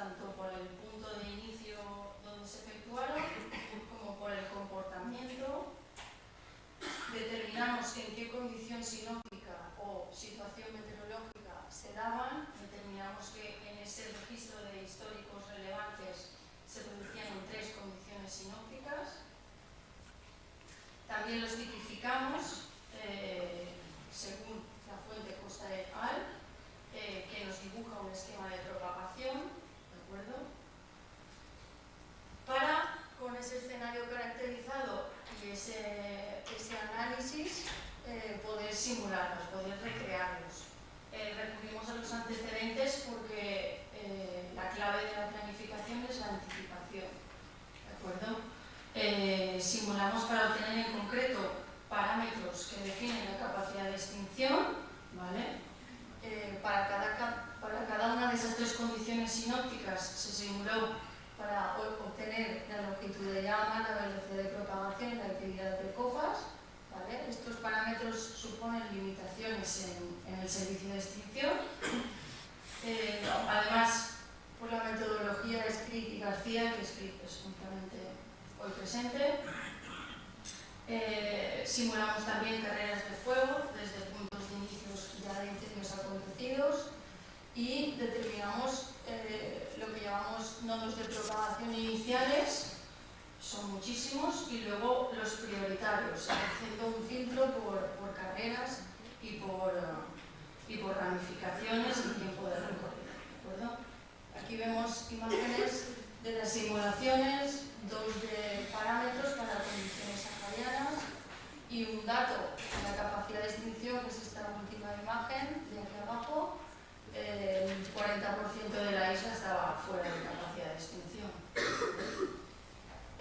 tanto por el punto de inicio donde se efectuaron como por el comportamiento. Determinamos en qué condición sinóptica o situación meteorológica se daban. Determinamos que en ese registro de históricos relevantes se producían en 3 condiciones sinópticas. También los tipificamos según la fuente Costa et al, que nos dibuja un esquema de propagación, ¿de acuerdo? Para, con ese escenario caracterizado y ese análisis, poder simularlos, poder recrearlos. Recurrimos a los antecedentes porque la clave de la planificación es la anticipación, ¿de acuerdo? Simulamos para obtener en concreto parámetros que definen la capacidad de extinción, ¿vale? Para cada una de esas 3 condiciones sinópticas se simuló para obtener la longitud de llama, la velocidad de propagación y la actividad de cofas, ¿vale? Estos parámetros suponen limitaciones en el servicio de extinción. Además, por la metodología de Scrip y García, que Scrip es juntamente hoy presente, simulamos también carreras de fuego desde puntos de inicios ya de incendios acontecidos y determinamos lo que llamamos nodos de propagación iniciales, son muchísimos, y luego los prioritarios, haciendo un filtro por carreras y por ramificaciones y tiempo de recorrido, ¿de acuerdo? Aquí vemos imágenes de las simulaciones, 2 de parámetros para condiciones saharianas y un dato de la capacidad de extinción, que es esta última imagen de aquí abajo. El 40% de la isla estaba fuera de capacidad de extinción.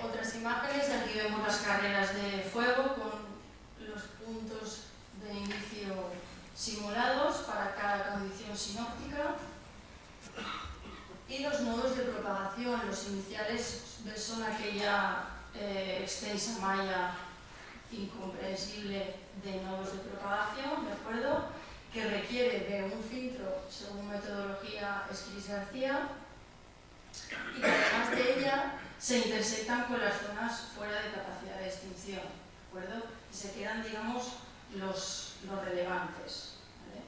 Otras imágenes, aquí vemos las carreras de fuego con los puntos de inicio simulados para cada condición sinóptica. Y los nodos de propagación, los iniciales son aquella extensa malla incomprensible de nodos de propagación, ¿de acuerdo? Que requiere de un filtro según metodología Scrip-García y que además de ella se intersectan con las zonas fuera de capacidad de extinción, ¿de acuerdo? Y se quedan, digamos, los relevantes, ¿vale?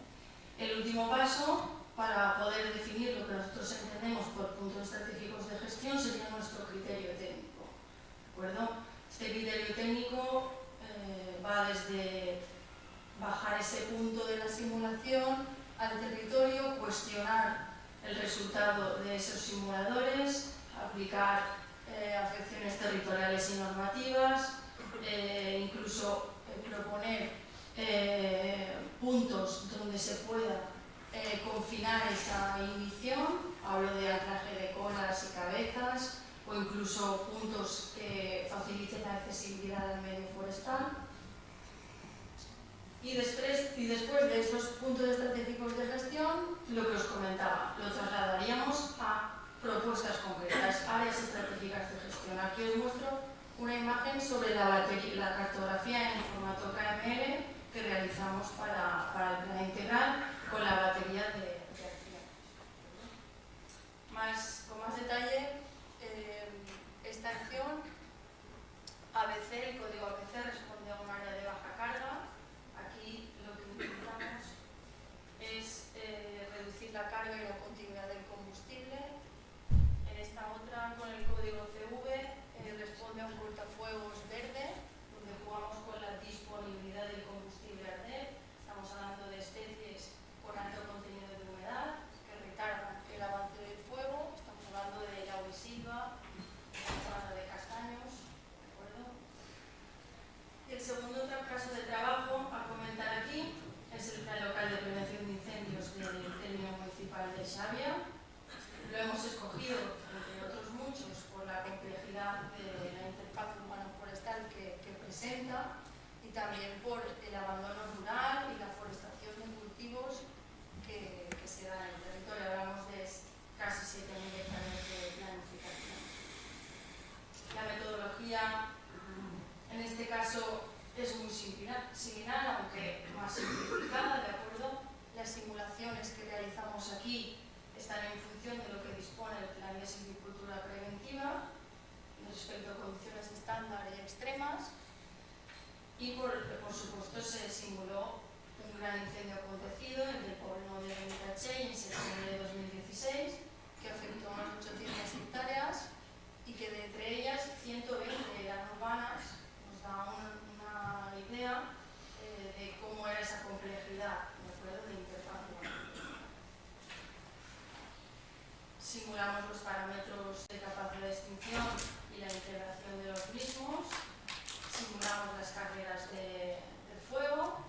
El último paso para poder definir lo que nosotros entendemos por puntos estratégicos de gestión sería nuestro criterio técnico, ¿de acuerdo? Este criterio técnico va desde bajar ese punto de la simulación al territorio, cuestionar el resultado de esos simuladores, aplicar afecciones territoriales y normativas, incluso proponer puntos donde se pueda confinar esa inhibición, hablo de anclaje de colas y cabezas, o incluso puntos que faciliten la accesibilidad al medio forestal. Y después de estos puntos estratégicos de gestión, lo que os comentaba, lo trasladaríamos a propuestas concretas, áreas estratégicas de gestión. Aquí os muestro una imagen sobre la cartografía en formato KML que realizamos para el plan integral con la batería de acción. Con más detalle, esta acción ABC, el código ABC responde a un área de baja carga. Aquí lo que intentamos es reducir la carga y la continuidad del combustible. En esta otra, con el código CV, responde a un cortafuegos verde, donde jugamos con la disponibilidad del combustible arder. Estamos hablando de especies con alto contenido de humedad que retardan el avance del fuego. Estamos hablando de laurisilva, estamos hablando de castaños, ¿de acuerdo? Y el segundo caso de trabajo a comentar aquí es el Plan Local de Prevención de Incendios del término municipal de Xàbia. Lo hemos escogido, entre otros muchos, por la complejidad de la interfaz humano-forestal que presenta y también por el abandono rural y la forestación de cultivos que se da en el territorio. Hablamos de casi 7.000 hectáreas de planificación. La metodología, en este caso, es muy similar, aunque más simplificada, ¿de acuerdo? Las simulaciones que realizamos aquí están en función de lo que dispone el plan de silvicultura preventiva respecto a condiciones estándar y extremas, y por supuesto se simuló un gran incendio acontecido en el polígono de Benitatxell en septiembre de 2016, que afectó a unas 800 hectáreas y que de entre ellas 120 eran urbanas. Nos da una idea de cómo era esa complejidad, ¿de acuerdo?, de interfaz urbana. Simulamos los parámetros de capacidad de extinción y la integración de los mismos. Simulamos las carreras de fuego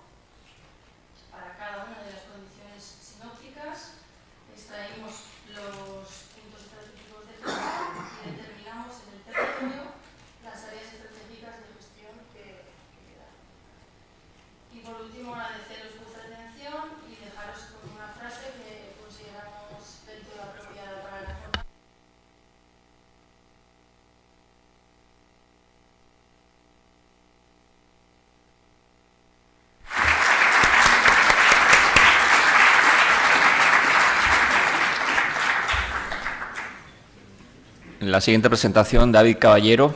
para cada una de las condiciones sinópticas. Extraímos los puntos estratégicos de gestión y determinamos en el territorio las áreas estratégicas de gestión que quedan. Y por último, agradeceros vuestra atención y dejaros con una frase que consideramos del todo apropiada para la jornada. En la siguiente presentación, David Caballero.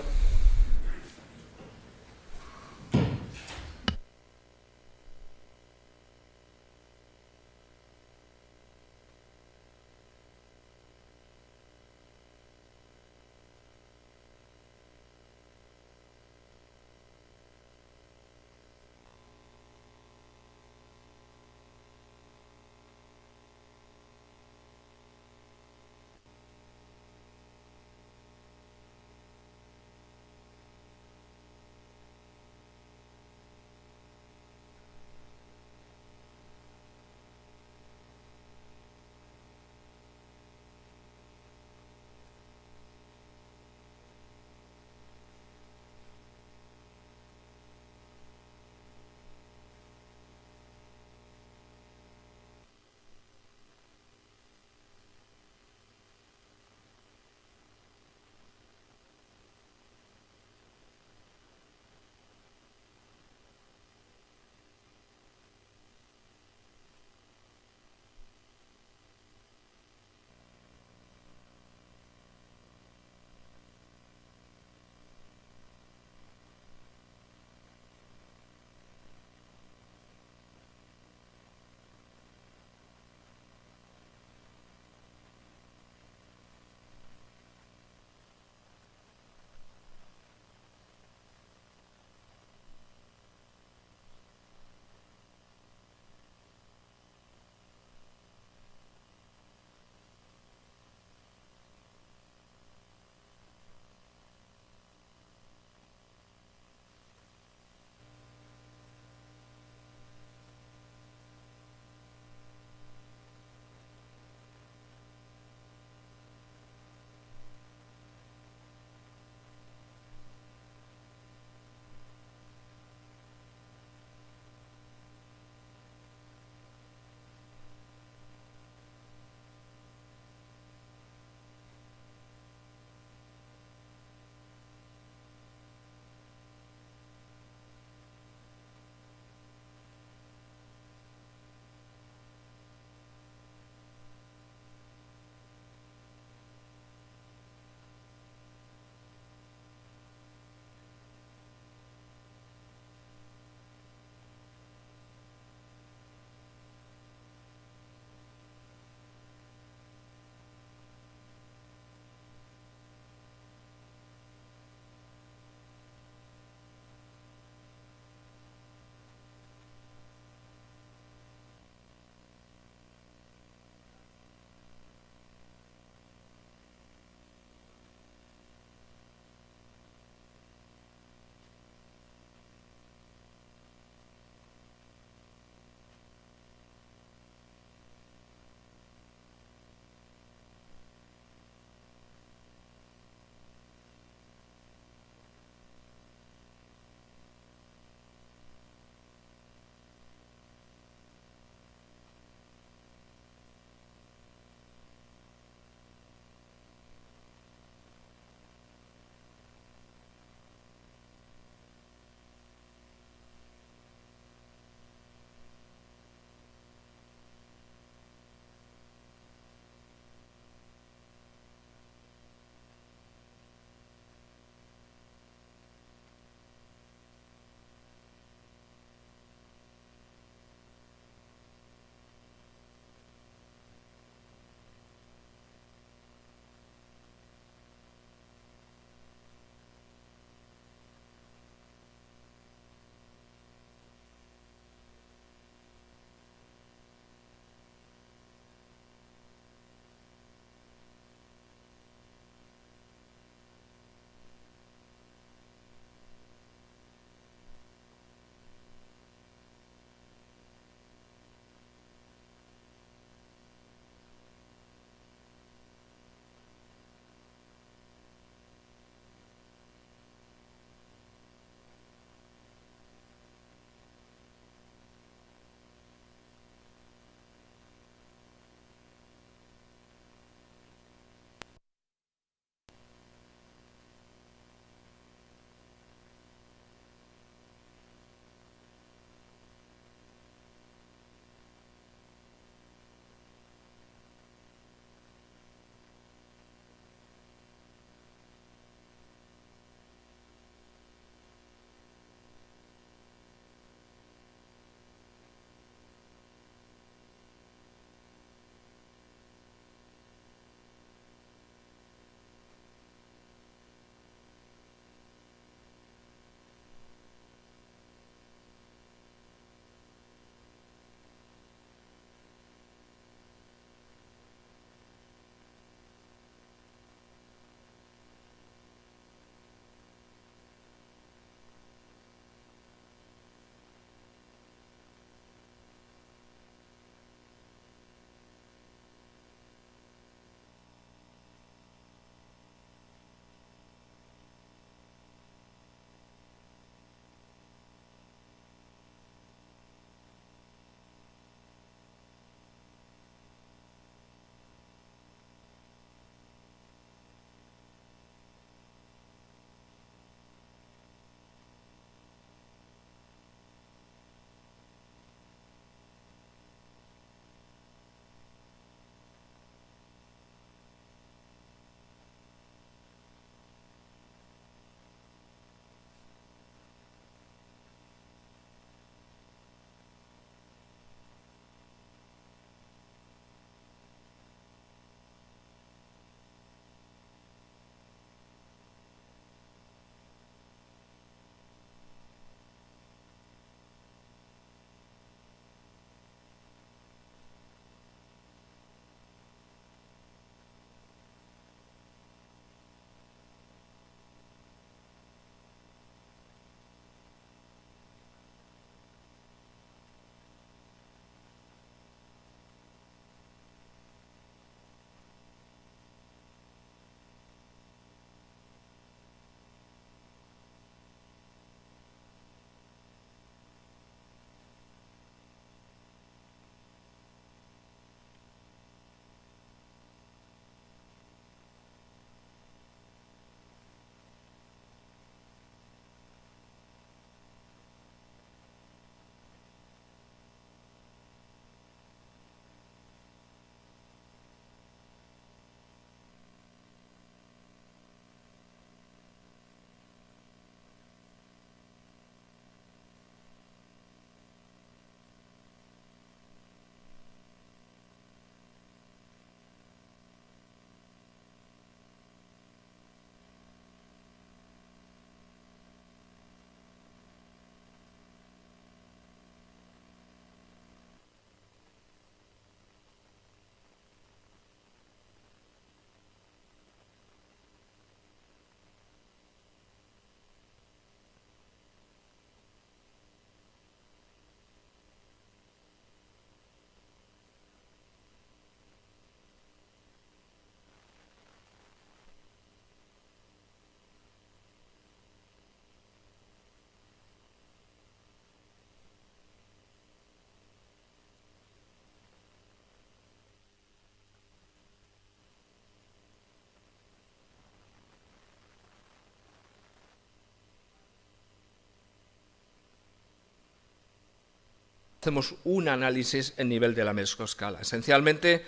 hacemos un análisis en nivel de la mesoscala. Esencialmente,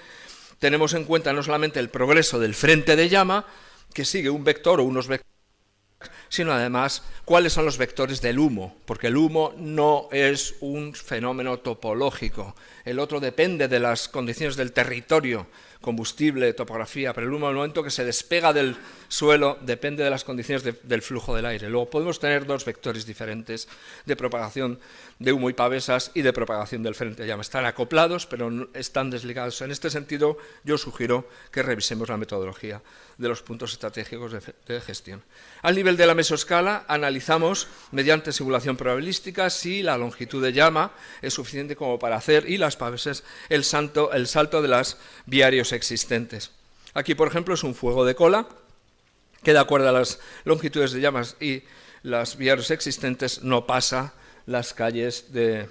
tenemos en cuenta no solamente el progreso del frente de llama, que sigue un vector o unos vectores, sino además cuáles son los vectores del humo, porque el humo no es un fenómeno topológico. El otro depende de las condiciones del territorio, combustible, topografía, pero el humo, al momento que se despega del suelo, depende de las condiciones del flujo del aire. Luego podemos tener dos vectores diferentes de propagación de humo y pavesas y de propagación del frente de llama. Están acoplados, pero no están desligados. En este sentido, yo sugiero que revisemos la metodología de los puntos estratégicos de gestión. Al nivel de la mesoscala, analizamos, mediante simulación probabilística, si la longitud de llama es suficiente como para hacer, y las pavesas, el salto de los viarios existentes. Aquí, por ejemplo, es un fuego de cola, que de acuerdo a las longitudes de llamas y los viarios existentes no pasa las calles de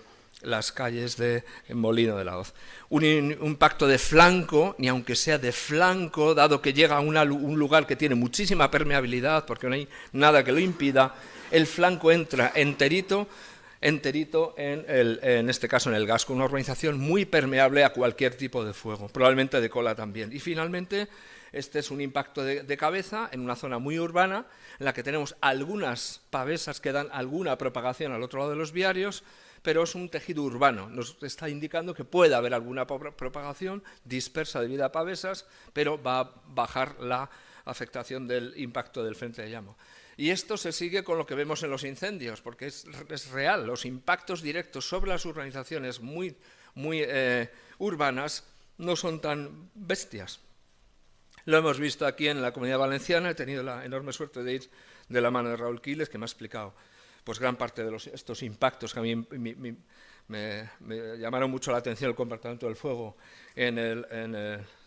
Molino de la Hoz. Un impacto de flanco, ni aunque sea de flanco, dado que llega a un lugar que tiene muchísima permeabilidad, porque no hay nada que lo impida, el flanco entra enterito en este caso en el gas, con una urbanización muy permeable a cualquier tipo de fuego, probablemente de cola también. Y finalmente, este es un impacto de cabeza en una zona muy urbana, en la que tenemos algunas pavesas que dan alguna propagación al otro lado de los viarios, pero es un tejido urbano, nos está indicando que puede haber alguna propagación dispersa debido a pavesas, pero va a bajar la afectación del impacto del frente de llama. Y esto se sigue con lo que vemos en los incendios, porque es real, los impactos directos sobre las urbanizaciones muy urbanas no son tan bestias. Lo hemos visto aquí en la Comunidad Valenciana, he tenido la enorme suerte de ir de la mano de Raúl Quiles, que me ha explicado pues gran parte de estos impactos que a mí me llamaron mucho la atención, el comportamiento del fuego en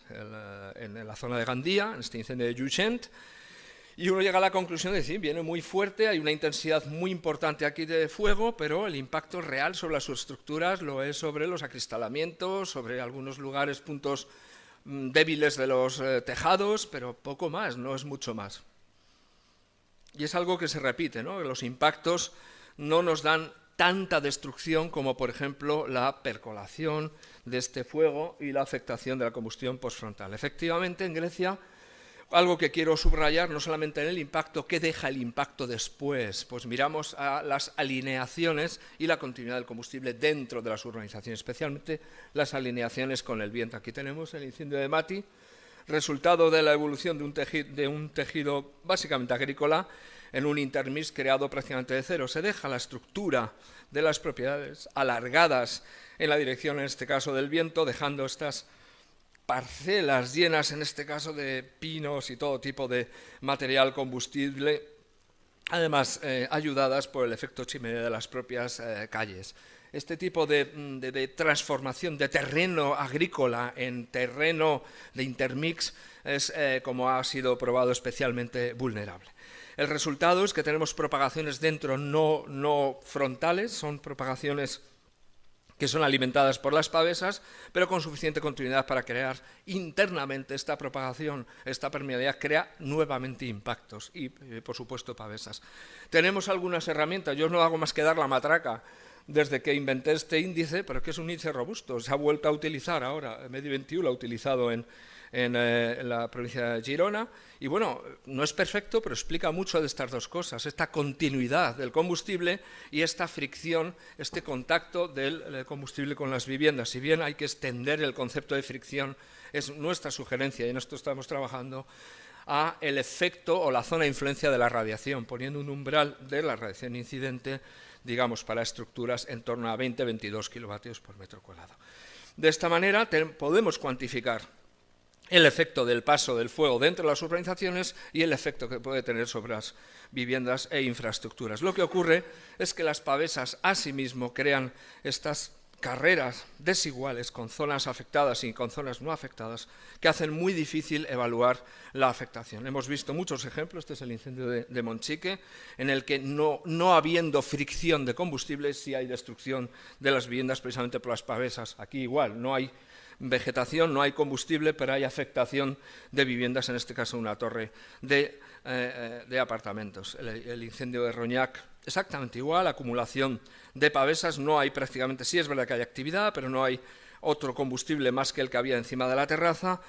la zona de Gandía, en este incendio de Lluchent, y uno llega a la conclusión de decir, viene muy fuerte, hay una intensidad muy importante aquí de fuego, pero el impacto real sobre las estructuras lo es sobre los acristalamientos, sobre algunos lugares, puntos débiles de los tejados, pero poco más, no es mucho más. Y es algo que se repite, ¿no? Los impactos no nos dan tanta destrucción como, por ejemplo, la percolación de este fuego y la afectación de la combustión postfrontal. Efectivamente, en Grecia, algo que quiero subrayar, no solamente en el impacto, ¿qué deja el impacto después? Pues miramos a las alineaciones y la continuidad del combustible dentro de las urbanizaciones, especialmente las alineaciones con el viento. Aquí tenemos el incendio de Mati, resultado de la evolución de un tejido básicamente agrícola en un intermix creado prácticamente de cero. Se deja la estructura de las propiedades alargadas en la dirección, en este caso, del viento, dejando estas parcelas llenas, en este caso, de pinos y todo tipo de material combustible, además ayudadas por el efecto chimenea de las propias calles. Este tipo de transformación de terreno agrícola en terreno de intermix es, como ha sido probado, especialmente vulnerable. El resultado es que tenemos propagaciones dentro no frontales, son propagaciones que son alimentadas por las pavesas, pero con suficiente continuidad para crear internamente esta propagación, esta permeabilidad, crea nuevamente impactos y, por supuesto, pavesas. Tenemos algunas herramientas, yo no hago más que dar la matraca desde que inventé este índice, pero que es un índice robusto, se ha vuelto a utilizar ahora, Medi21 lo ha utilizado en la provincia de Girona, y bueno, no es perfecto, pero explica mucho de estas dos cosas, esta continuidad del combustible y esta fricción, este contacto del combustible con las viviendas. Si bien hay que extender el concepto de fricción, es nuestra sugerencia, y en esto estamos trabajando, a el efecto o la zona de influencia de la radiación, poniendo un umbral de la radiación incidente, digamos, para estructuras en torno a 20-22 kilovatios por metro cuadrado. De esta manera podemos cuantificar el efecto del paso del fuego dentro de las urbanizaciones y el efecto que puede tener sobre las viviendas e infraestructuras. Lo que ocurre es que las pavesas asimismo crean estas carreras desiguales con zonas afectadas y con zonas no afectadas que hacen muy difícil evaluar la afectación. Hemos visto muchos ejemplos, este es el incendio de Monchique, en el que no habiendo fricción de combustible, sí hay destrucción de las viviendas precisamente por las pavesas. Aquí igual, no hay vegetación, no hay combustible, pero hay afectación de viviendas, en este caso una torre de apartamentos. El incendio de Roñac, exactamente igual, acumulación de pavesas, no hay prácticamente, sí es verdad que hay actividad, pero no hay otro combustible más que el que había encima de la terraza,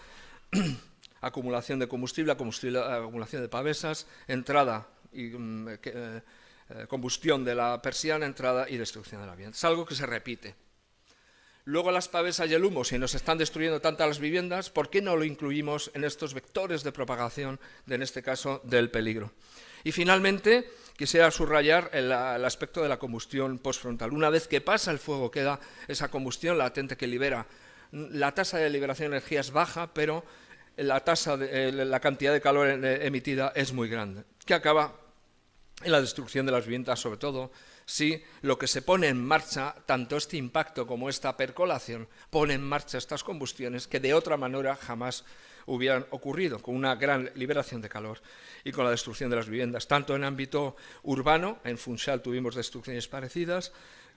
acumulación de combustible, acumulación de pavesas, entrada y combustión de la persiana, entrada y destrucción de la vivienda. Es algo que se repite. Luego las pavesas y el humo, si nos están destruyendo tantas las viviendas, ¿por qué no lo incluimos en estos vectores de propagación, en este caso, del peligro? Y finalmente, quisiera subrayar el aspecto de la combustión postfrontal. Una vez que pasa el fuego, queda esa combustión latente que libera. La tasa de liberación de energía es baja, pero la cantidad de calor emitida es muy grande, que acaba en la destrucción de las viviendas, sobre todo si lo que se pone en marcha, tanto este impacto como esta percolación, pone en marcha estas combustiones que de otra manera jamás hubieran ocurrido, con una gran liberación de calor y con la destrucción de las viviendas, tanto en ámbito urbano, en Funchal tuvimos destrucciones parecidas,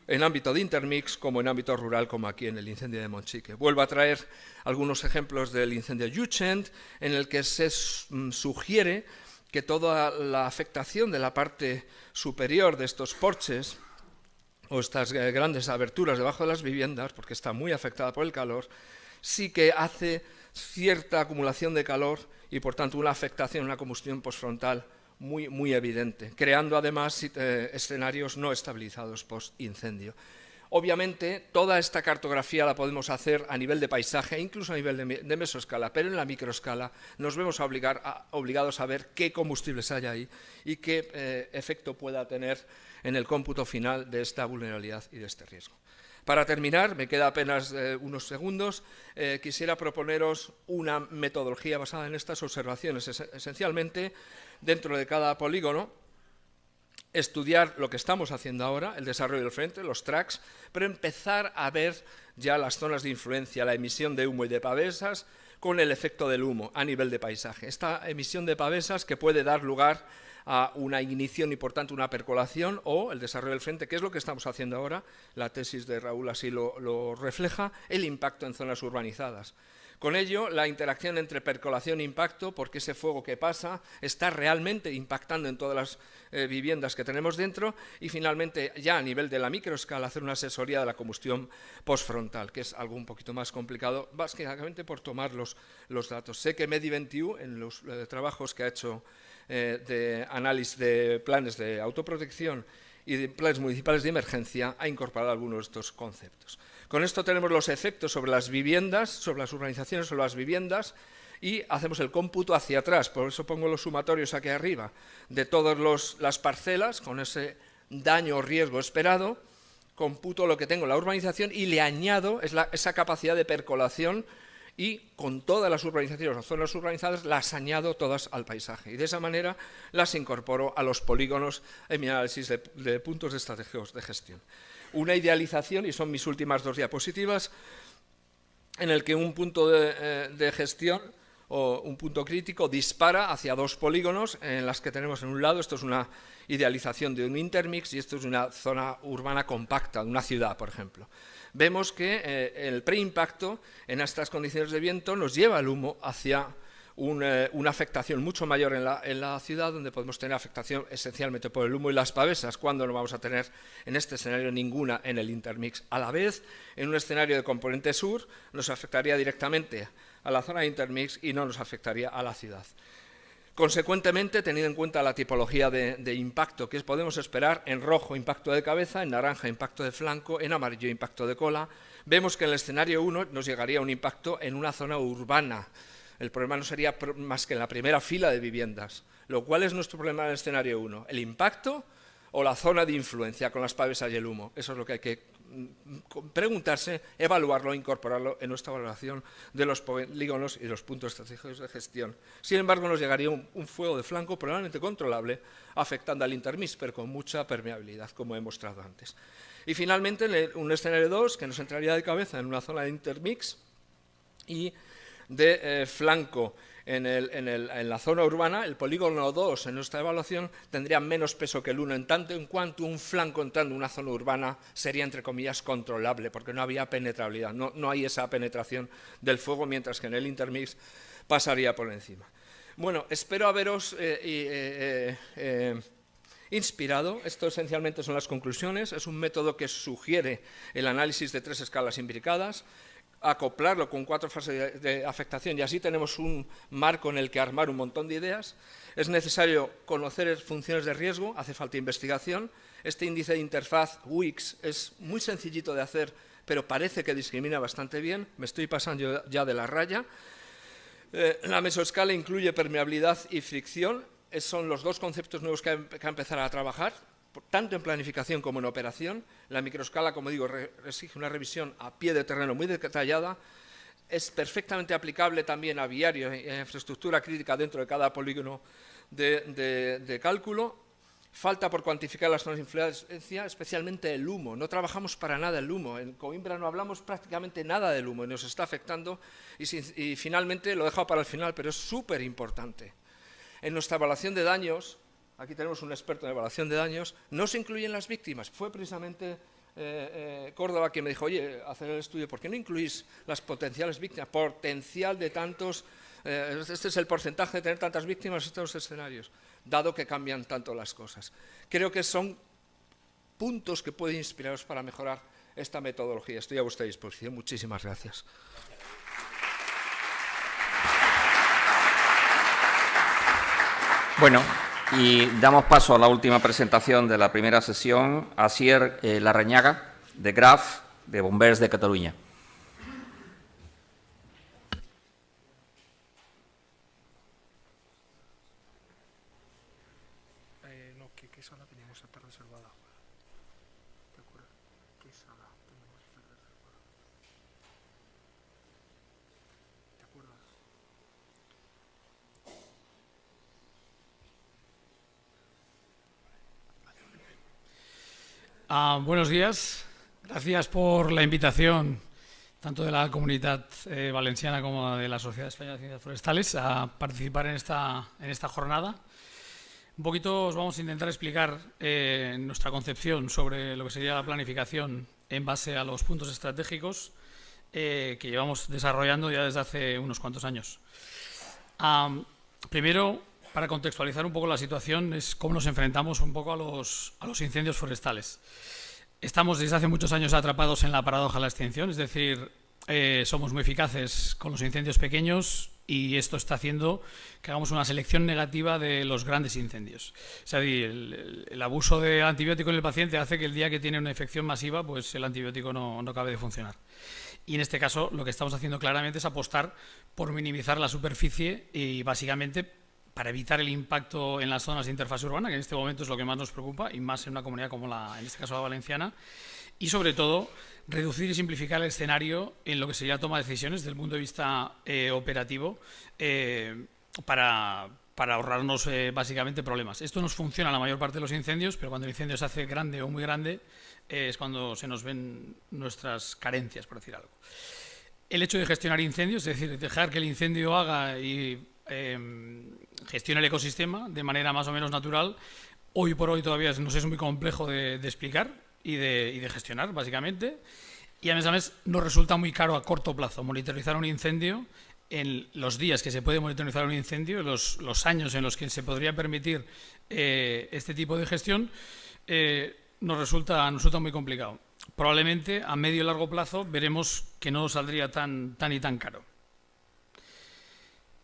en ámbito de intermix como en ámbito rural, como aquí en el incendio de Monchique. Vuelvo a traer algunos ejemplos del incendio de Llutxent, en el que se sugiere que toda la afectación de la parte superior de estos porches o estas grandes aberturas debajo de las viviendas, porque está muy afectada por el calor, sí que hace cierta acumulación de calor y, por tanto, una afectación, una combustión postfrontal muy evidente, creando además escenarios no estabilizados post-incendio. Obviamente, toda esta cartografía la podemos hacer a nivel de paisaje, incluso a nivel de mesoescala, pero en la microescala nos vemos obligados a ver qué combustibles hay ahí y qué efecto pueda tener en el cómputo final de esta vulnerabilidad y de este riesgo. Para terminar, me queda apenas unos segundos, quisiera proponeros una metodología basada en estas observaciones. Esencialmente, dentro de cada polígono, estudiar lo que estamos haciendo ahora, el desarrollo del frente, los tracks, pero empezar a ver ya las zonas de influencia, la emisión de humo y de pavesas con el efecto del humo a nivel de paisaje. Esta emisión de pavesas que puede dar lugar a una ignición y, por tanto, una percolación o el desarrollo del frente, que es lo que estamos haciendo ahora, la tesis de Raúl así lo refleja, el impacto en zonas urbanizadas. Con ello, la interacción entre percolación e impacto, porque ese fuego que pasa está realmente impactando en todas las viviendas que tenemos dentro, y finalmente, ya a nivel de la microescala, hacer una asesoría de la combustión postfrontal, que es algo un poquito más complicado, básicamente por tomar los datos. Sé que Medi21, en los trabajos que ha hecho de análisis de planes de autoprotección y de planes municipales de emergencia, ha incorporado algunos de estos conceptos. Con esto tenemos los efectos sobre las viviendas, sobre las urbanizaciones, sobre las viviendas, y hacemos el cómputo hacia atrás. Por eso pongo los sumatorios aquí arriba de todas las parcelas con ese daño o riesgo esperado, computo lo que tengo en la urbanización y le añado esa capacidad de percolación, y con todas las urbanizaciones o zonas urbanizadas las añado todas al paisaje. Y de esa manera las incorporo a los polígonos en mi análisis de puntos estratégicos de gestión. Una idealización, y son mis últimas dos diapositivas, en el que un punto de gestión o un punto crítico dispara hacia dos polígonos en las que tenemos en un lado, esto es una idealización de un intermix y esto es una zona urbana compacta, de una ciudad, por ejemplo. Vemos que el preimpacto en estas condiciones de viento nos lleva el humo hacia una afectación mucho mayor en la ciudad, donde podemos tener afectación esencialmente por el humo y las pavesas, cuando no vamos a tener en este escenario ninguna en el intermix. A la vez, en un escenario de componente sur, nos afectaría directamente a la zona de intermix y no nos afectaría a la ciudad. Consecuentemente, teniendo en cuenta la tipología de impacto que podemos esperar, en rojo impacto de cabeza, en naranja impacto de flanco, en amarillo impacto de cola, vemos que en el escenario 1 nos llegaría un impacto en una zona urbana. El problema no sería más que en la primera fila de viviendas. ¿Cuál es nuestro problema en el escenario 1? ¿El impacto o la zona de influencia con las pavesas y el humo? Eso es lo que hay que preguntarse, evaluarlo, incorporarlo en nuestra valoración de los polígonos y los puntos estratégicos de gestión. Sin embargo, nos llegaría un fuego de flanco probablemente controlable, afectando al intermix, pero con mucha permeabilidad, como he mostrado antes. Y finalmente, un escenario 2, que nos entraría de cabeza en una zona de intermix y de flanco en la zona urbana, el polígono 2 en nuestra evaluación tendría menos peso que el 1, en tanto en cuanto un flanco entrando en una zona urbana sería, entre comillas, controlable, porque no había penetrabilidad, no hay esa penetración del fuego, mientras que en el intermix pasaría por encima. Bueno, espero haberos inspirado. Esto esencialmente son las conclusiones. Es un método que sugiere el análisis de 3 escalas imbricadas, acoplarlo con 4 fases de afectación y así tenemos un marco en el que armar un montón de ideas. Es necesario conocer funciones de riesgo, hace falta investigación. Este índice de interfaz WIX es muy sencillito de hacer, pero parece que discrimina bastante bien. Me estoy pasando ya de la raya. La mesoescala incluye permeabilidad y fricción. Son los 2 conceptos nuevos que hay que empezar a trabajar, tanto en planificación como en operación. La microescala, como digo, exige una revisión a pie de terreno muy detallada. Es perfectamente aplicable también a viario y a infraestructura crítica dentro de cada polígono de cálculo. Falta por cuantificar las zonas de influencia, especialmente el humo. No trabajamos para nada el humo. En Coimbra no hablamos prácticamente nada del humo y nos está afectando. Y finalmente, lo he dejado para el final, pero es súper importante. En nuestra evaluación de daños, aquí tenemos un experto en evaluación de daños, no se incluyen las víctimas. Fue precisamente Córdoba quien me dijo, oye, hacer el estudio, ¿por qué no incluís las potenciales víctimas? Potencial de tantos, este es el porcentaje de tener tantas víctimas en estos escenarios, dado que cambian tanto las cosas. Creo que son puntos que pueden inspiraros para mejorar esta metodología. Estoy a vuestra disposición. Muchísimas gracias. Bueno, y damos paso a la última presentación de la primera sesión, Asier Larrañaga, de GRAF, de Bombers de Cataluña. No, ¿qué sala teníamos esta reservada? ¿Te acuerdas? ¿Qué sala teníamos esta reservada? ¿Te acuerdas? Buenos días, gracias por la invitación tanto de la comunidad valenciana como de la Sociedad Española de Ciencias Forestales a participar en esta jornada. Un poquito os vamos a intentar explicar nuestra concepción sobre lo que sería la planificación en base a los puntos estratégicos que llevamos desarrollando ya desde hace unos cuantos años. Primero, para contextualizar un poco la situación, es cómo nos enfrentamos un poco a los incendios forestales. Estamos desde hace muchos años atrapados en la paradoja de la extinción, es decir, somos muy eficaces con los incendios pequeños y esto está haciendo que hagamos una selección negativa de los grandes incendios. O sea, el abuso de antibiótico en el paciente hace que el día que tiene una infección masiva, pues el antibiótico no acabe de funcionar. Y en este caso lo que estamos haciendo claramente es apostar por minimizar la superficie y básicamente para evitar el impacto en las zonas de interfase urbana, que en este momento es lo que más nos preocupa, y más en una comunidad como en este caso la valenciana, y sobre todo reducir y simplificar el escenario en lo que sería toma de decisiones desde el punto de vista operativo para ahorrarnos básicamente problemas. Esto nos funciona en la mayor parte de los incendios, pero cuando el incendio se hace grande o muy grande es cuando se nos ven nuestras carencias, por decir algo. El hecho de gestionar incendios, es decir, dejar que el incendio haga y gestione el ecosistema de manera más o menos natural, hoy por hoy todavía nos es muy complejo de explicar y de gestionar, básicamente, y a mes nos resulta muy caro a corto plazo monitorizar un incendio en los días que se puede monitorizar un incendio, los años en los que se podría permitir este tipo de gestión, nos resulta muy complicado. Probablemente a medio y largo plazo veremos que no nos saldría tan caro.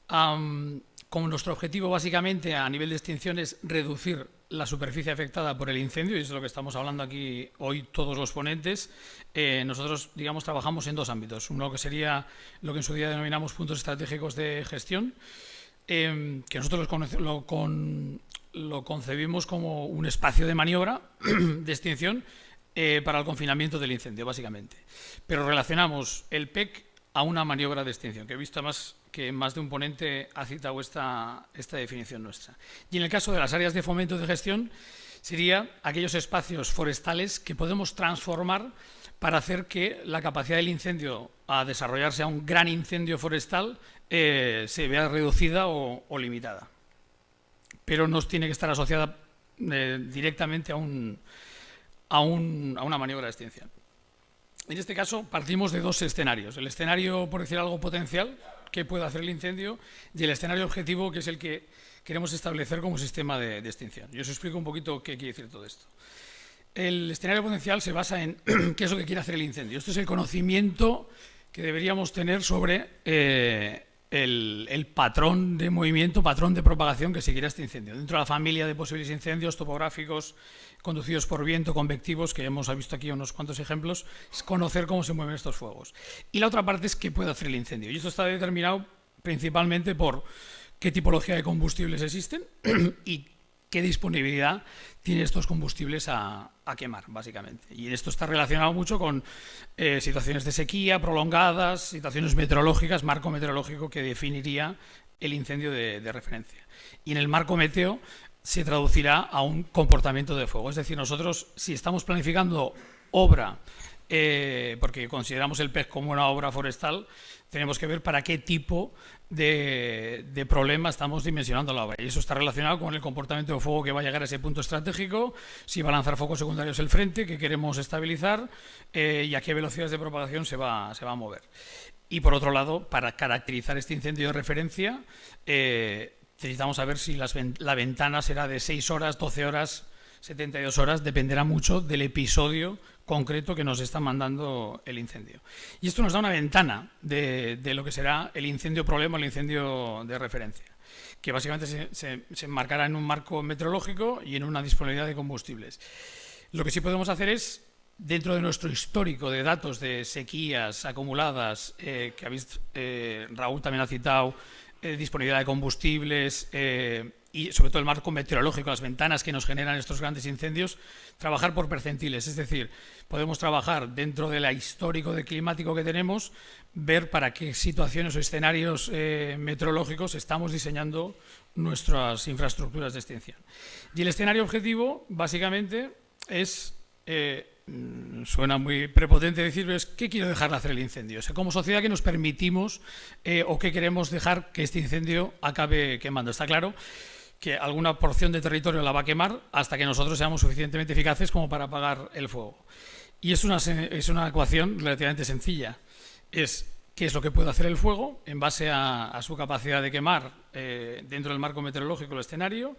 Como nuestro objetivo básicamente a nivel de extinción es reducir la superficie afectada por el incendio, y eso es lo que estamos hablando aquí hoy todos los ponentes, nosotros trabajamos en 2 ámbitos. Uno que sería lo que en su día denominamos puntos estratégicos de gestión, que nosotros lo concebimos como un espacio de maniobra de extinción para el confinamiento del incendio, básicamente. Pero relacionamos el PEC a una maniobra de extinción, que he visto más que más de un ponente ha citado esta definición nuestra. Y en el caso de las áreas de fomento de gestión, sería aquellos espacios forestales que podemos transformar para hacer que la capacidad del incendio a desarrollarse a un gran incendio forestal se vea reducida o limitada. Pero no tiene que estar asociada directamente a una maniobra de extinción. En este caso partimos de dos escenarios. El escenario, por decir algo, potencial, que puede hacer el incendio, y el escenario objetivo, que es el que queremos establecer como sistema de extinción. Yo os explico un poquito qué quiere decir todo esto. El escenario potencial se basa en qué es lo que quiere hacer el incendio. Esto es el conocimiento que deberíamos tener sobre el patrón de movimiento, patrón de propagación que seguirá este incendio. Dentro de la familia de posibles incendios topográficos, conducidos por viento, convectivos, que hemos visto aquí unos cuantos ejemplos, es conocer cómo se mueven estos fuegos. Y la otra parte es qué puede hacer el incendio. Y esto está determinado principalmente por qué tipología de combustibles existen y qué disponibilidad tienen estos combustibles a quemar, básicamente. Y esto está relacionado mucho con situaciones de sequía prolongadas, situaciones meteorológicas, marco meteorológico que definiría el incendio de referencia. Y en el marco meteo se traducirá a un comportamiento de fuego. Es decir, nosotros, si estamos planificando obra, porque consideramos el PEC como una obra forestal, tenemos que ver para qué tipo de problema estamos dimensionando la obra. Y eso está relacionado con el comportamiento de fuego que va a llegar a ese punto estratégico, si va a lanzar focos secundarios el frente, que queremos estabilizar, y a qué velocidades de propagación se va a mover. Y por otro lado, para caracterizar este incendio de referencia, necesitamos saber si la ventana será de 6 horas, 12 horas, 72 horas, dependerá mucho del episodio concreto que nos está mandando el incendio. Y esto nos da una ventana de lo que será el incendio problema, el incendio de referencia, que básicamente se enmarcará en un marco meteorológico y en una disponibilidad de combustibles. Lo que sí podemos hacer es, dentro de nuestro histórico de datos de sequías acumuladas, que Raúl también ha citado, disponibilidad de combustibles y sobre todo el marco meteorológico, las ventanas que nos generan estos grandes incendios, trabajar por percentiles. Es decir, podemos trabajar dentro del histórico de climático que tenemos, ver para qué situaciones o escenarios meteorológicos estamos diseñando nuestras infraestructuras de extinción. Y el escenario objetivo, básicamente, es... suena muy prepotente decirlo, es qué quiero dejar de hacer el incendio. O sea, como sociedad, ¿qué nos permitimos o qué queremos dejar que este incendio acabe quemando? Está claro que alguna porción de territorio la va a quemar hasta que nosotros seamos suficientemente eficaces como para apagar el fuego. Y es una ecuación relativamente sencilla. Es qué es lo que puede hacer el fuego en base a su capacidad de quemar dentro del marco meteorológico, el escenario,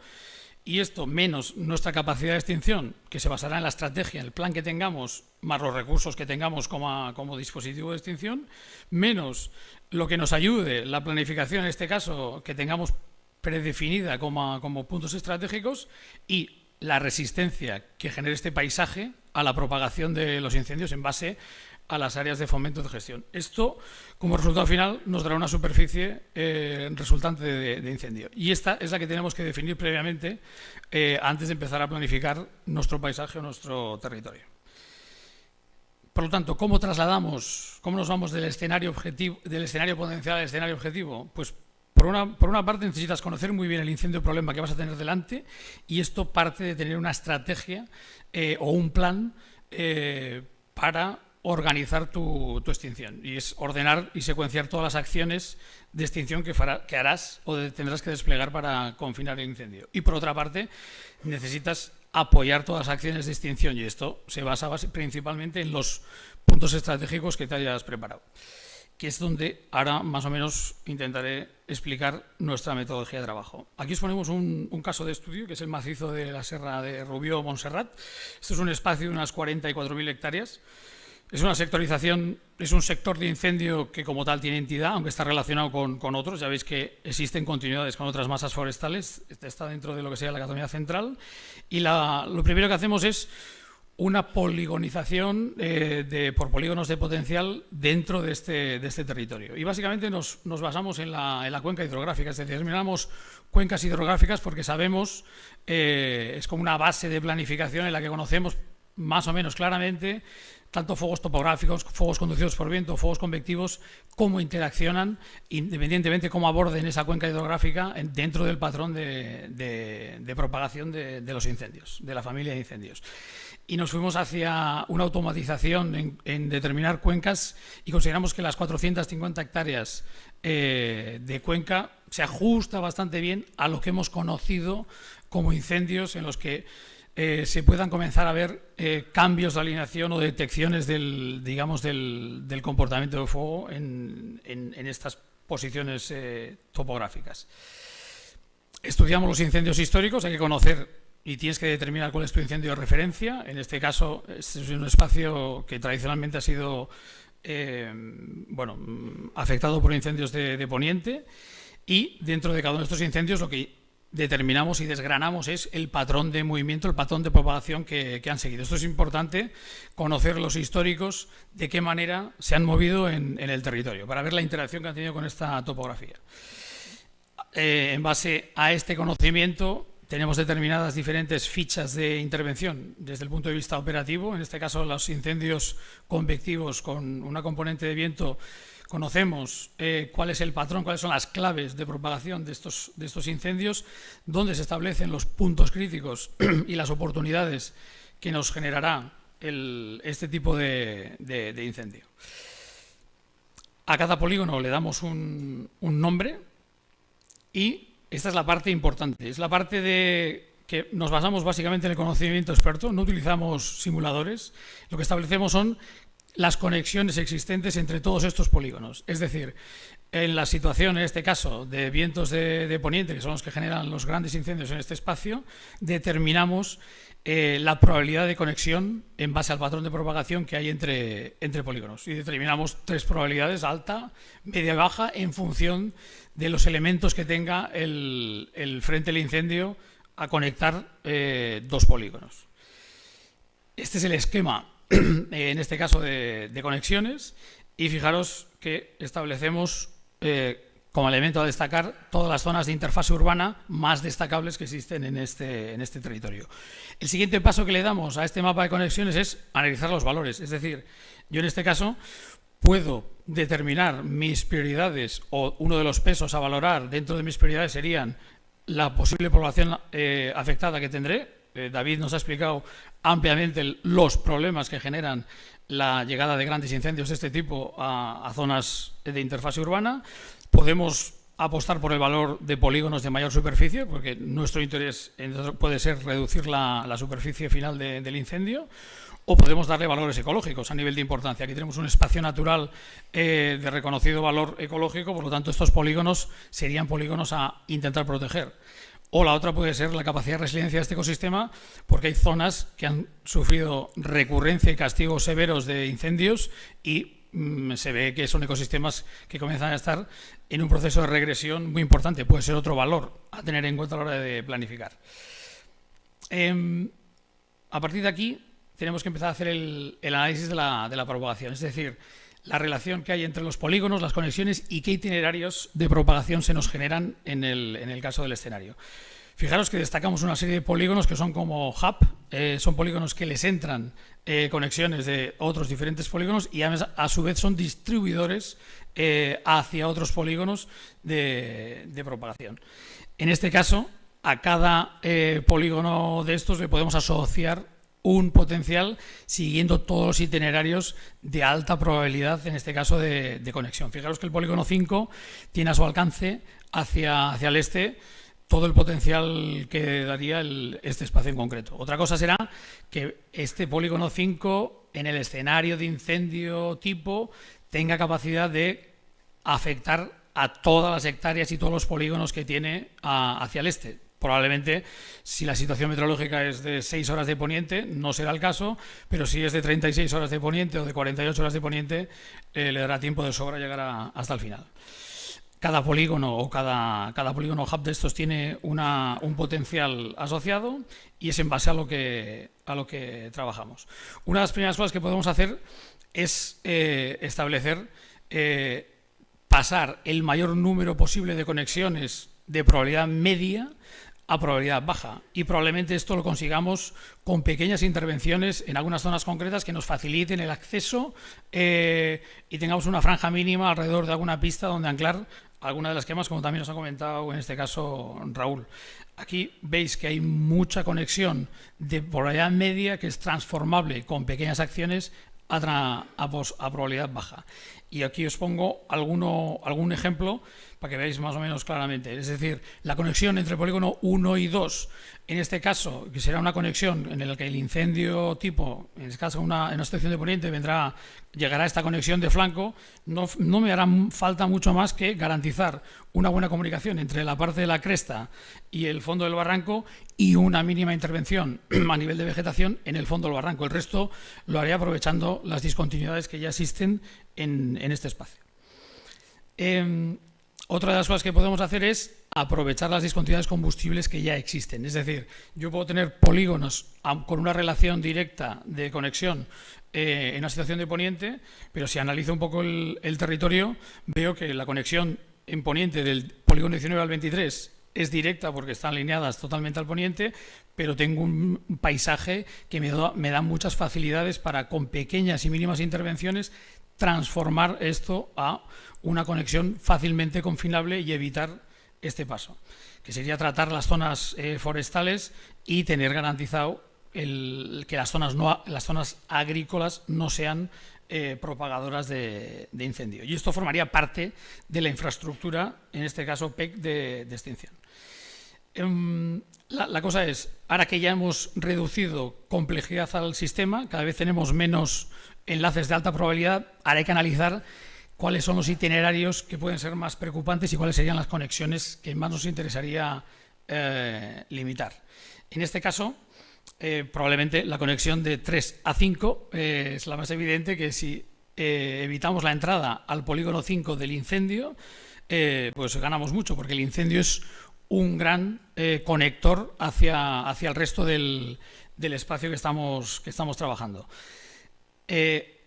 y esto menos nuestra capacidad de extinción, que se basará en la estrategia, en el plan que tengamos, más los recursos que tengamos como dispositivo de extinción, menos lo que nos ayude la planificación, en este caso, que tengamos predefinida como puntos estratégicos, y la resistencia que genere este paisaje a la propagación de los incendios en base a las áreas de fomento de gestión. Esto, como resultado final, nos dará una superficie resultante de incendio. Y esta es la que tenemos que definir previamente antes de empezar a planificar nuestro paisaje o nuestro territorio. Por lo tanto, ¿cómo nos vamos del escenario potencial al escenario objetivo? Pues por una parte necesitas conocer muy bien el incendio problema que vas a tener delante, y esto parte de tener una estrategia o un plan para organizar tu extinción, y es ordenar y secuenciar todas las acciones de extinción que harás o tendrás que desplegar para confinar el incendio. Y por otra parte, necesitas apoyar todas las acciones de extinción, y esto se basa principalmente en los puntos estratégicos que te hayas preparado, que es donde ahora más o menos intentaré explicar nuestra metodología de trabajo. Aquí os ponemos un caso de estudio, que es el macizo de la Serra de Rubió-Montserrat. Esto es un espacio de unas 44.000 hectáreas. Es una sectorización, es un sector de incendio que como tal tiene entidad, aunque está relacionado con otros. Ya veis que existen continuidades con otras masas forestales. Este está dentro de lo que sería la Cataluña Central. Y lo primero que hacemos es una poligonización por polígonos de potencial dentro de este territorio. Y básicamente nos basamos en la cuenca hidrográfica, es decir, miramos cuencas hidrográficas porque sabemos, es como una base de planificación en la que conocemos más o menos claramente tanto fuegos topográficos, fuegos conducidos por viento, fuegos convectivos, cómo interaccionan, independientemente cómo aborden esa cuenca hidrográfica dentro del patrón de propagación de los incendios, de la familia de incendios. Y nos fuimos hacia una automatización en determinar cuencas y consideramos que las 450 hectáreas de cuenca se ajusta bastante bien a lo que hemos conocido como incendios en los que se puedan comenzar a ver cambios de alineación o detecciones del comportamiento del fuego en estas posiciones topográficas. Estudiamos los incendios históricos, hay que conocer y tienes que determinar cuál es tu incendio de referencia. En este caso, este es un espacio que tradicionalmente ha sido afectado por incendios de poniente, y dentro de cada uno de estos incendios lo que determinamos y desgranamos es el patrón de movimiento, el patrón de propagación que han seguido. Esto es importante, conocer los históricos, de qué manera se han movido en el territorio, para ver la interacción que han tenido con esta topografía. En base a este conocimiento tenemos determinadas diferentes fichas de intervención desde el punto de vista operativo. En este caso, los incendios convectivos con una componente de viento, conocemos cuál es el patrón, cuáles son las claves de propagación de estos incendios, dónde se establecen los puntos críticos y las oportunidades que nos generará este tipo de incendio. A cada polígono le damos un nombre, y esta es la parte importante. Es la parte de que nos basamos básicamente en el conocimiento experto, no utilizamos simuladores, lo que establecemos son las conexiones existentes entre todos estos polígonos. Es decir, en la situación, en este caso, de vientos de poniente, que son los que generan los grandes incendios en este espacio, determinamos la probabilidad de conexión en base al patrón de propagación que hay entre polígonos. Y determinamos 3 probabilidades, alta, media y baja, en función de los elementos que tenga el frente del incendio a conectar 2 polígonos. Este es el esquema, en este caso, de conexiones, y fijaros que establecemos como elemento a destacar todas las zonas de interfase urbana más destacables que existen en este territorio. El siguiente paso que le damos a este mapa de conexiones es analizar los valores. Es decir, yo en este caso puedo determinar mis prioridades, o uno de los pesos a valorar dentro de mis prioridades serían la posible población afectada que tendré. David nos ha explicado ampliamente los problemas que generan la llegada de grandes incendios de este tipo a zonas de interfase urbana. Podemos apostar por el valor de polígonos de mayor superficie, porque nuestro interés puede ser reducir la superficie final del incendio, o podemos darle valores ecológicos a nivel de importancia. Aquí tenemos un espacio natural de reconocido valor ecológico, por lo tanto estos polígonos serían polígonos a intentar proteger. O la otra puede ser la capacidad de resiliencia de este ecosistema, porque hay zonas que han sufrido recurrencia y castigos severos de incendios y se ve que son ecosistemas que comienzan a estar en un proceso de regresión muy importante. Puede ser otro valor a tener en cuenta a la hora de planificar. A partir de aquí tenemos que empezar a hacer el análisis de la propagación, es decir, la relación que hay entre los polígonos, las conexiones y qué itinerarios de propagación se nos generan en el caso del escenario. Fijaros que destacamos una serie de polígonos que son como hub, son polígonos que les entran conexiones de otros diferentes polígonos y a su vez son distribuidores hacia otros polígonos de propagación. En este caso, a cada polígono de estos le podemos asociar un potencial siguiendo todos los itinerarios de alta probabilidad, en este caso de conexión. Fijaros que el polígono 5 tiene a su alcance hacia el este todo el potencial que daría este espacio en concreto. Otra cosa será que este polígono 5 en el escenario de incendio tipo tenga capacidad de afectar a todas las hectáreas y todos los polígonos que tiene hacia el este. Probablemente, si la situación meteorológica es de 6 horas de poniente, no será el caso, pero si es de 36 horas de poniente o de 48 horas de poniente, le dará tiempo de sobra llegar hasta el final. Cada polígono o cada polígono hub de estos tiene un potencial asociado y es en base a lo que trabajamos. Una de las primeras cosas que podemos hacer es establecer, pasar el mayor número posible de conexiones de probabilidad media a probabilidad baja, y probablemente esto lo consigamos con pequeñas intervenciones en algunas zonas concretas que nos faciliten el acceso y tengamos una franja mínima alrededor de alguna pista donde anclar alguna de las quemas, como también nos ha comentado en este caso Raúl. Aquí veis que hay mucha conexión de probabilidad media que es transformable con pequeñas acciones a probabilidad baja. Y aquí os pongo algún ejemplo para que veáis más o menos claramente. Es decir, la conexión entre polígono 1 y 2, en este caso, que será una conexión en la que el incendio tipo, en este caso en una situación de poniente, llegará a esta conexión de flanco, no me hará falta mucho más que garantizar una buena comunicación entre la parte de la cresta y el fondo del barranco y una mínima intervención a nivel de vegetación en el fondo del barranco. El resto lo haré aprovechando las discontinuidades que ya existen en este espacio. Otra de las cosas que podemos hacer es aprovechar las discontinuidades combustibles que ya existen. Es decir, yo puedo tener polígonos con una relación directa de conexión en una situación de poniente, pero si analizo un poco el territorio, veo que la conexión en poniente del polígono 19 al 23 es directa porque están alineadas totalmente al poniente, pero tengo un paisaje que me da muchas facilidades para, con pequeñas y mínimas intervenciones, transformar esto a una conexión fácilmente confinable y evitar este paso, que sería tratar las zonas forestales y tener garantizado que las zonas agrícolas no sean propagadoras de incendio. Y esto formaría parte de la infraestructura, en este caso PEC, de extinción. La cosa es, ahora que ya hemos reducido complejidad al sistema, cada vez tenemos menos enlaces de alta probabilidad, ahora hay que analizar cuáles son los itinerarios que pueden ser más preocupantes y cuáles serían las conexiones que más nos interesaría limitar. En este caso, probablemente la conexión de 3 a 5 es la más evidente, que si evitamos la entrada al polígono 5 del incendio, pues ganamos mucho, porque el incendio es un gran conector hacia el resto del espacio que estamos trabajando.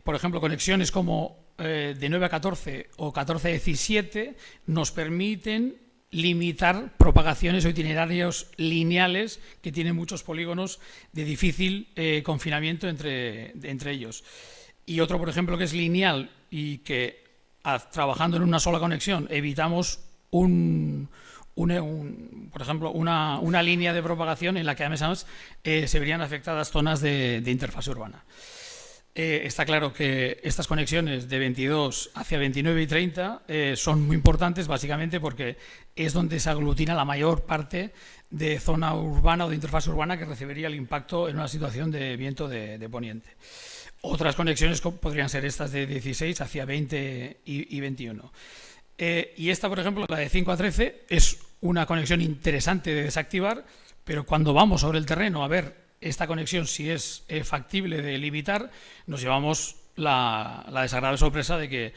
Por ejemplo, conexiones como de 9 a 14 o 14 a 17 nos permiten limitar propagaciones o itinerarios lineales que tienen muchos polígonos de difícil confinamiento entre ellos. Y otro, por ejemplo, que es lineal y que trabajando en una sola conexión evitamos por ejemplo, una línea de propagación en la que además se verían afectadas zonas de interfase urbana. Está claro que estas conexiones de 22 hacia 29 y 30 son muy importantes, básicamente porque es donde se aglutina la mayor parte de zona urbana o de interfase urbana que recibiría el impacto en una situación de viento de poniente. Otras conexiones podrían ser estas de 16 hacia 20 y 21. Y esta, por ejemplo, la de 5 a 13, es una conexión interesante de desactivar, pero cuando vamos sobre el terreno a ver esta conexión, si es factible de limitar, nos llevamos la desagradable sorpresa de que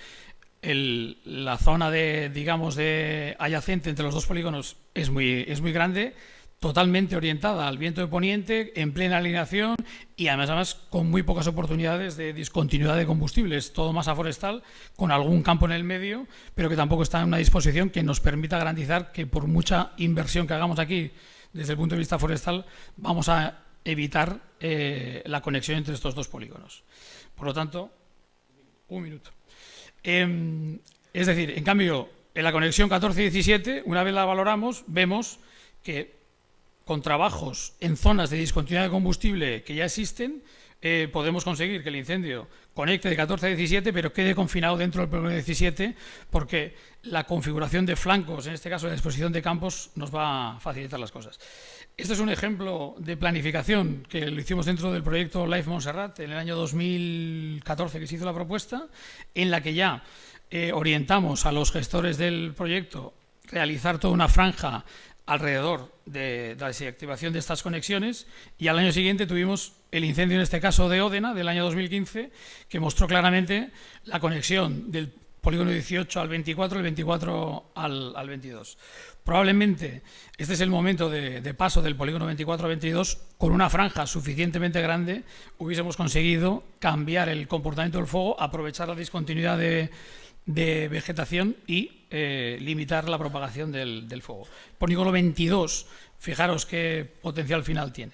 la zona de adyacente entre los dos polígonos es muy grande, totalmente orientada al viento de poniente, en plena alineación y además con muy pocas oportunidades de discontinuidad de combustibles, todo masa forestal, con algún campo en el medio, pero que tampoco está en una disposición que nos permita garantizar que por mucha inversión que hagamos aquí desde el punto de vista forestal, vamos a evitar la conexión entre estos dos polígonos. Por lo tanto, un minuto. Es decir, en cambio, en la conexión 14-17, una vez la valoramos, vemos que con trabajos en zonas de discontinuidad de combustible que ya existen, podemos conseguir que el incendio conecte de 14 a 17, pero quede confinado dentro del polígono 17, porque la configuración de flancos, en este caso la disposición de campos, nos va a facilitar las cosas. Este es un ejemplo de planificación que lo hicimos dentro del proyecto Life Montserrat en el año 2014, que se hizo la propuesta, en la que ya orientamos a los gestores del proyecto realizar toda una franja alrededor de la desactivación de estas conexiones, y al año siguiente tuvimos el incendio, en este caso de Ódena, del año 2015, que mostró claramente la conexión del polígono 18 al 24, el 24 al 22. Probablemente este es el momento de paso del polígono 24 a 22, con una franja suficientemente grande hubiésemos conseguido cambiar el comportamiento del fuego, aprovechar la discontinuidad de vegetación y limitar la propagación del fuego. Polígono 22 Fijaros qué potencial final tiene.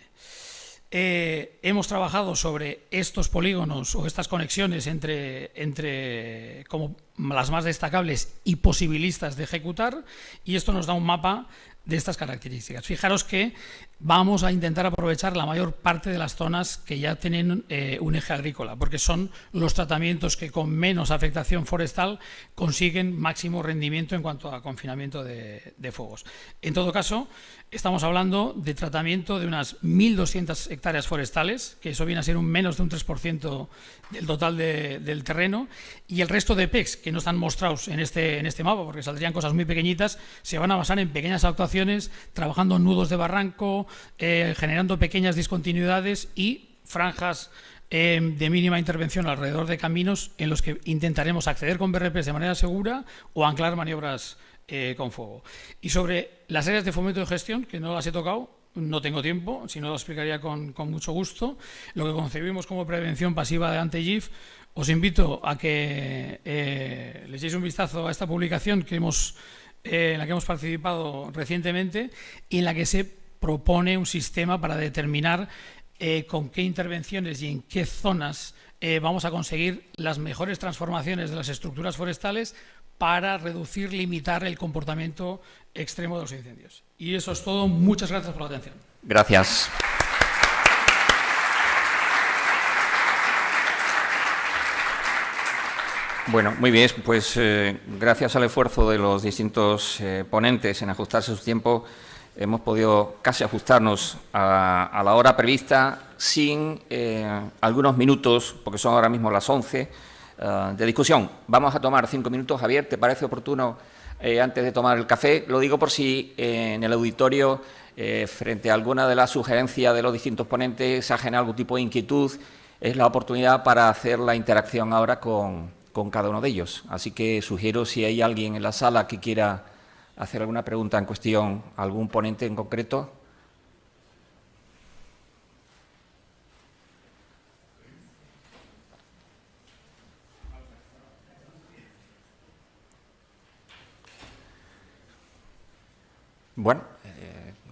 Hemos trabajado sobre estos polígonos o estas conexiones entre como las más destacables y posibilistas de ejecutar, y esto nos da un mapa de estas características. Fijaros que vamos a intentar aprovechar la mayor parte de las zonas que ya tienen un eje agrícola, porque son los tratamientos que con menos afectación forestal consiguen máximo rendimiento en cuanto a confinamiento de fuegos. En todo caso, estamos hablando de tratamiento de unas 1.200 hectáreas forestales, que eso viene a ser un menos de un 3% del total del terreno, y el resto de PECs, que no están mostrados en este mapa, porque saldrían cosas muy pequeñitas, se van a basar en pequeñas actuaciones, trabajando en nudos de barranco, generando pequeñas discontinuidades y franjas de mínima intervención alrededor de caminos en los que intentaremos acceder con BRPs de manera segura o anclar maniobras con fuego. Y sobre las áreas de fomento de gestión, que no las he tocado, no tengo tiempo, si no lo explicaría con mucho gusto. Lo que concebimos como prevención pasiva ante GIF, os invito a que le echéis un vistazo a esta publicación que en la que hemos participado recientemente y en la que se propone un sistema para determinar con qué intervenciones y en qué zonas vamos a conseguir las mejores transformaciones de las estructuras forestales para reducir, limitar el comportamiento extremo de los incendios. Y eso es todo. Muchas gracias por la atención. Gracias. Bueno, muy bien, pues gracias al esfuerzo de los distintos ponentes en ajustarse a su tiempo, hemos podido casi ajustarnos a la hora prevista sin algunos minutos, porque son ahora mismo las 11, de discusión. Vamos a tomar 5 minutos. Javier, ¿te parece oportuno antes de tomar el café? Lo digo por si en el auditorio, frente a alguna de las sugerencias de los distintos ponentes, se ha generado algún tipo de inquietud. Es la oportunidad para hacer la interacción ahora con cada uno de ellos. Así que sugiero, si hay alguien en la sala que quiera hacer alguna pregunta en cuestión, algún ponente en concreto. Bueno,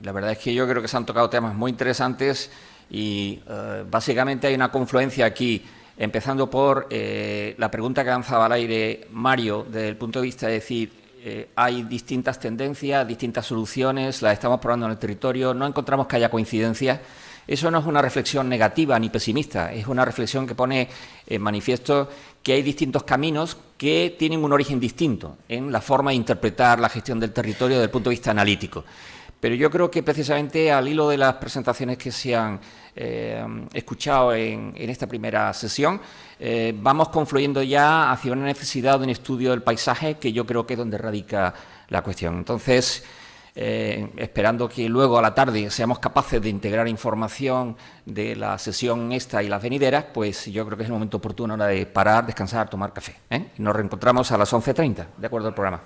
la verdad es que yo creo que se han tocado temas muy interesantes y básicamente hay una confluencia aquí, empezando por la pregunta que lanzaba al aire Mario, desde el punto de vista de decir, hay distintas tendencias, distintas soluciones, las estamos probando en el territorio, no encontramos que haya coincidencias. Eso no es una reflexión negativa ni pesimista, es una reflexión que pone en manifiesto que hay distintos caminos que tienen un origen distinto en la forma de interpretar la gestión del territorio desde el punto de vista analítico. Pero yo creo que precisamente al hilo de las presentaciones que se han escuchado en esta primera sesión, vamos confluyendo ya hacia una necesidad de un estudio del paisaje, que yo creo que es donde radica la cuestión. Entonces, esperando que luego a la tarde seamos capaces de integrar información de la sesión esta y las venideras, pues yo creo que es el momento oportuno de parar, descansar, tomar café. Y nos reencontramos a las 11:30, de acuerdo al programa.